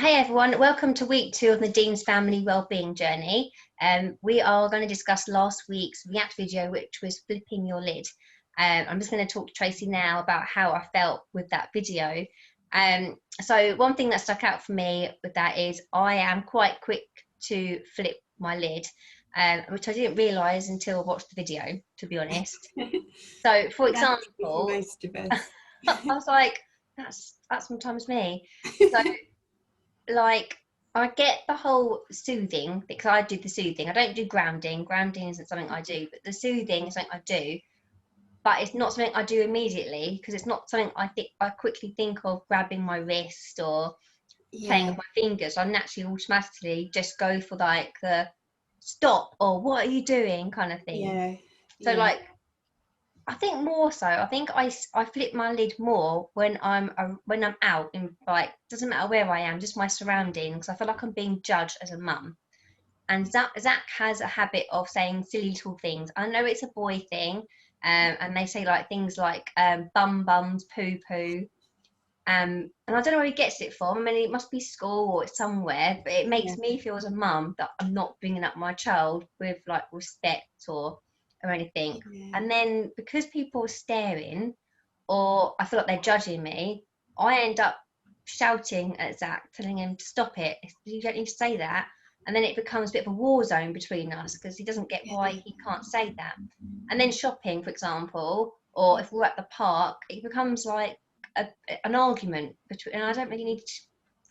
Hey everyone, welcome to week 2 of Nadine's family wellbeing journey. We are going to discuss last week's React video, which was flipping your lid. I'm just going to talk to Tracy now about how I felt with that video. So one thing that stuck out for me with that is I am quite quick to flip my lid, which I didn't realise until I watched the video, to be honest. So, for example, most of us. I was like, that's sometimes me. So, like, I get the whole soothing because I do the soothing. I don't do grounding. Grounding isn't something I do, but the soothing is something I do. But it's not something I do immediately because it's not something I quickly think of grabbing my wrist or playing with my fingers. I naturally automatically just go for like the stop or what are you doing kind of thing. So like I think more so. I think I flip my lid more when I'm out in, like, doesn't matter where I am, just my surroundings. I feel like I'm being judged as a mum. And Zach has a habit of saying silly little things. I know it's a boy thing, and they say like things like bum bums, poo poo, and I don't know where he gets it from. I mean, it must be school or it's somewhere, but it makes me feel as a mum that I'm not bringing up my child with like respect or anything. And then because people are staring or I feel like they're judging me, I end up shouting at Zach, telling him to stop it. You don't need to say that. And then it becomes a bit of a war zone between us because he doesn't get why he can't say that. And then shopping, for example, or if we're at the park, it becomes like an argument between, and I don't really need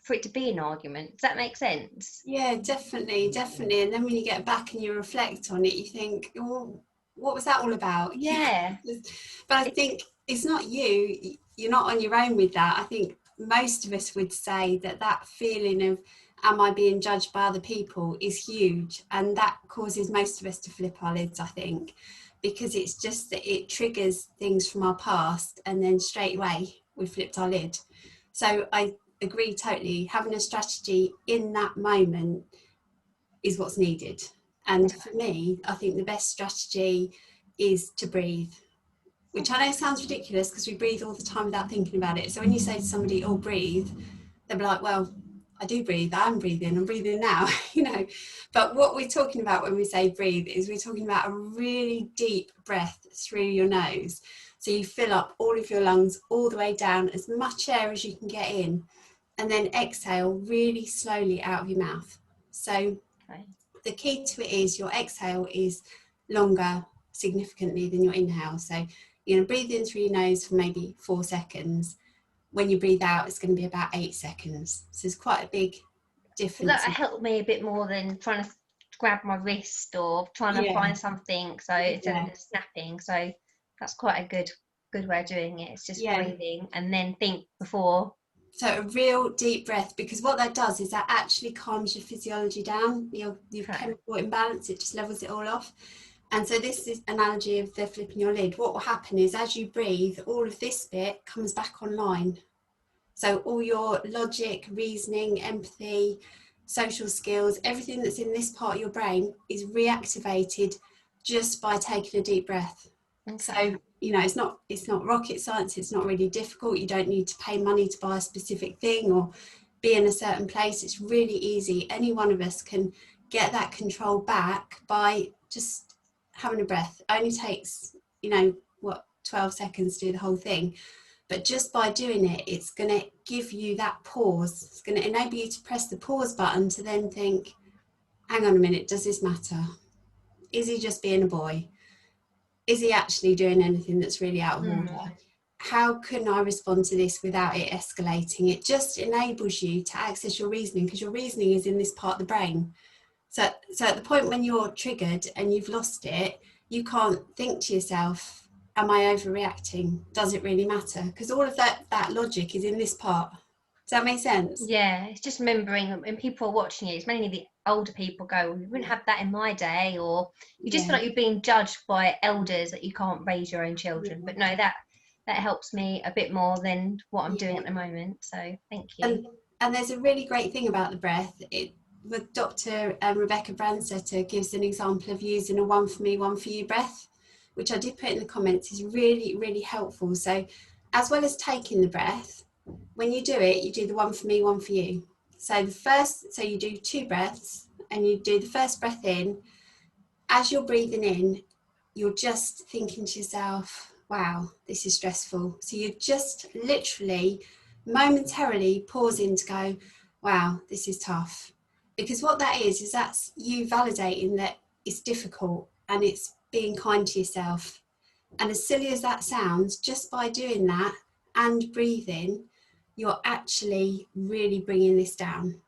for it to be an argument. Does that make sense? Yeah, definitely. And then when you get back and you reflect on it, you think, well, what was that all about? Yeah. But I think it's not you. You're not on your own with that. I think most of us would say that feeling of, am I being judged by other people, is huge. And that causes most of us to flip our lids, I think, because it's just that it triggers things from our past and then straight away we flipped our lid. So I agree totally. Having a strategy in that moment is what's needed. And for me, I think the best strategy is to breathe, which I know sounds ridiculous because we breathe all the time without thinking about it. So when you say to somebody, oh, breathe, they'll be like, well, I do breathe, I'm breathing now, But what we're talking about when we say breathe is we're talking about a really deep breath through your nose. So you fill up all of your lungs all the way down, as much air as you can get in, and then exhale really slowly out of your mouth. So the key to it is your exhale is longer significantly than your inhale. So you're going to breathe in through your nose for maybe 4 seconds. When you breathe out, it's going to be about 8 seconds. So it's quite a big difference. That helped me a bit more than trying to grab my wrist or trying to find something. So instead of just snapping, so that's quite a good way of doing it. It's just breathing and then think before. So a real deep breath, because what that does is that actually calms your physiology down, your chemical imbalance. It just levels it all off. And so this is analogy of the flipping your lid. What will happen is as you breathe, all of this bit comes back online. So all your logic, reasoning, empathy, social skills, everything that's in this part of your brain is reactivated just by taking a deep breath. So, it's not rocket science. It's not really difficult. You don't need to pay money to buy a specific thing or be in a certain place. It's really easy. Any one of us can get that control back by just having a breath. It only takes, 12 seconds to do the whole thing. But just by doing it, it's going to give you that pause. It's going to enable you to press the pause button to then think, hang on a minute, does this matter? Is he just being a boy? Is he actually doing anything that's really out of order? How can I respond to this without it escalating? It just enables you to access your reasoning, because your reasoning is in this part of the brain. So at the point when you're triggered and you've lost it, you can't think to yourself, am I overreacting? Does it really matter? Because all of that logic is in this part. Does that make sense? Yeah, it's just remembering when people are watching it, it's mainly the older people go, well, we wouldn't have that in my day, or you just feel like you're being judged by elders that you can't raise your own children. But no, that helps me a bit more than what I'm doing at the moment. So thank you. And there's a really great thing about the breath. With Dr. Rebecca Brandsetter gives an example of using a one for me, one for you breath, which I did put in the comments, is really, really helpful. So as well as taking the breath, when you do it, you do the one for me, one for you. So you do 2 breaths, and you do the first breath in. As you're breathing in, you're just thinking to yourself, wow, this is stressful. So you're just literally momentarily pausing to go, wow, this is tough. Because what that is that's you validating that it's difficult, and it's being kind to yourself. And as silly as that sounds, just by doing that and breathing, you're actually really bringing this down.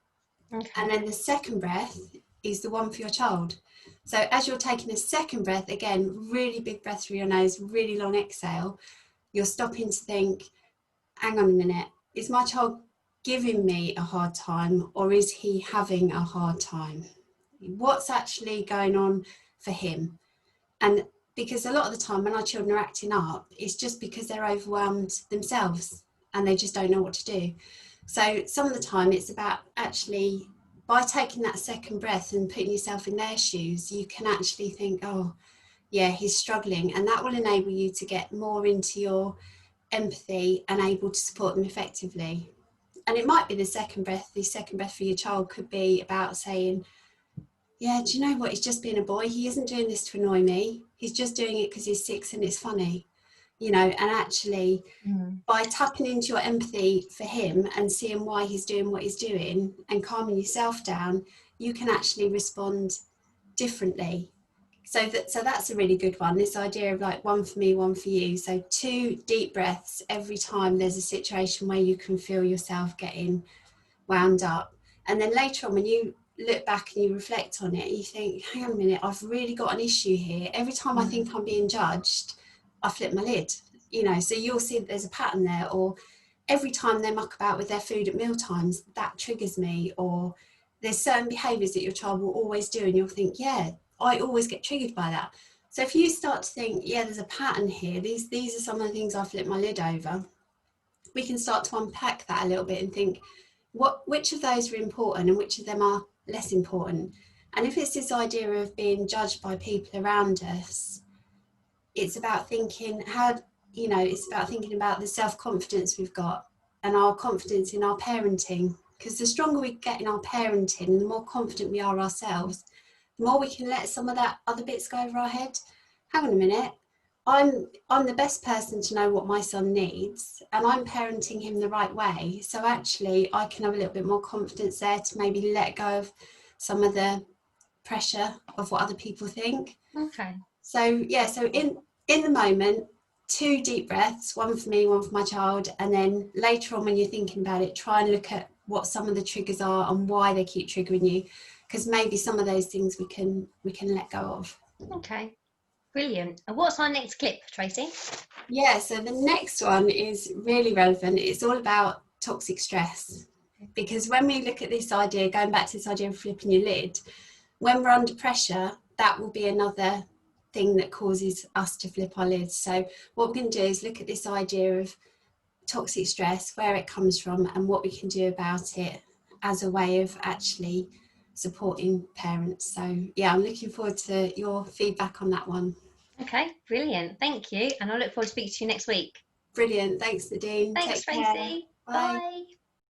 Okay. And then the second breath is the one for your child. So as you're taking a second breath, again, really big breath through your nose, really long exhale, you're stopping to think, hang on a minute, is my child giving me a hard time, or is he having a hard time? What's actually going on for him? And because a lot of the time when our children are acting up, it's just because they're overwhelmed themselves and they just don't know what to do. So some of the time it's about actually, by taking that second breath and putting yourself in their shoes, you can actually think, oh yeah, he's struggling, and that will enable you to get more into your empathy and able to support them effectively. And it might be the second breath for your child could be about saying, yeah, do you know what, he's just being a boy, he isn't doing this to annoy me, he's just doing it because he's 6 and it's funny, you know. And actually by tapping into your empathy for him and seeing why he's doing what he's doing and calming yourself down, you can actually respond differently. So that's a really good one, this idea of like one for me, one for you. So 2 deep breaths every time there's a situation where you can feel yourself getting wound up. And then later on, when you look back and you reflect on it, you think, hang on a minute, I've really got an issue here. Every time I think I'm being judged, I flip my lid, you know. So you'll see that there's a pattern there. Or every time they muck about with their food at meal times, that triggers me. Or there's certain behaviours that your child will always do, and you'll think, yeah, I always get triggered by that. So if you start to think, yeah, there's a pattern here, these are some of the things I flip my lid over, we can start to unpack that a little bit and think, which of those are important and which of them are less important. And if it's this idea of being judged by people around us, it's about thinking it's about thinking about the self-confidence we've got and our confidence in our parenting. Because the stronger we get in our parenting, the more confident we are ourselves, the more we can let some of that other bits go over our head. Hang on a minute, I'm the best person to know what my son needs, and I'm parenting him the right way. So actually I can have a little bit more confidence there to maybe let go of some of the pressure of what other people think. Okay. So yeah, so in the moment, 2 deep breaths, one for me, one for my child, and then later on when you're thinking about it, try and look at what some of the triggers are and why they keep triggering you, because maybe some of those things we can let go of. Okay, brilliant. And what's our next clip, Tracy? Yeah, so the next one is really relevant. It's all about toxic stress, because when we look at this idea, going back to this idea of flipping your lid, when we're under pressure, that will be another thing that causes us to flip our lids. So what we're going to do is look at this idea of toxic stress, where it comes from, and what we can do about it as a way of actually supporting parents. So yeah, I'm looking forward to your feedback on that one. Okay, brilliant. Thank you. And I look forward to speaking to you next week. Brilliant. Thanks, Nadine. Thanks, Take care. Tracy. Bye. Bye.